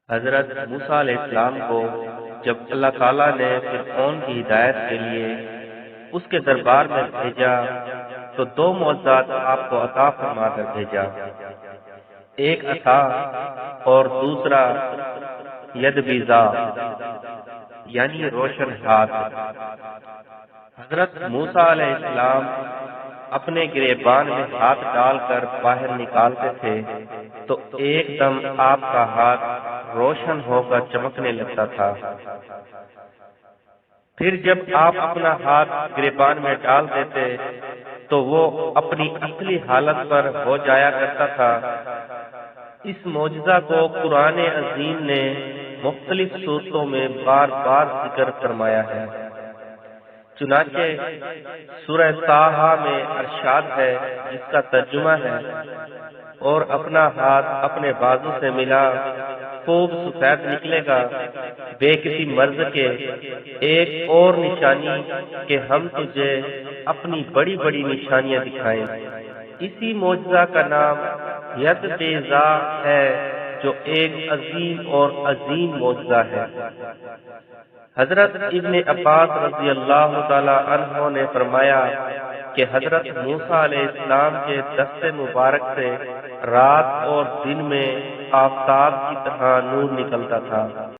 حضرت موسیٰ علیہ السلام کو جب اللہ تعالیٰ نے فرعون کی ہدایت کے لیے اس کے دربار میں بھیجا تو دو معجزات آپ کو عطا فرما کر بھیجا، ایک عصا اور دوسرا ید بیضا یعنی روشن ہاتھ۔ حضرت موسیٰ علیہ السلام اپنے گریبان میں ہاتھ ڈال کر باہر نکالتے تھے تو ایک دم آپ کا ہاتھ روشن ہو کر چمکنے لگتا تھا۔ پھر جب آپ اپنا ہاتھ گریبان میں ڈال دیتے تو وہ اپنی اصلی حالت پر ہو جایا کرتا تھا۔ اس معجزہ کو قرآن عظیم نے مختلف صورتوں میں بار بار ذکر فرمایا ہے۔ چنانچہ سورہ طٰہٰ میں ارشاد ہے، جس کا ترجمہ ہے، اور اپنا ہاتھ اپنے بازو سے ملا، خوب سفید نکلے گا، بے کسی مرض کے، ایک اور نشانی کہ ہم تجھے اپنی بڑی بڑی نشانیاں دکھائیں۔ اسی معجزہ کا نام ید بیضا ہے، جو ایک عظیم اور عظیم معجزہ ہے۔ حضرت ابن عباس رضی اللہ تعالی عنہ نے فرمایا کہ حضرت موسیٰ علیہ السلام کے دست مبارک سے رات اور دن میں آفتاب کی طرح نور نکلتا تھا۔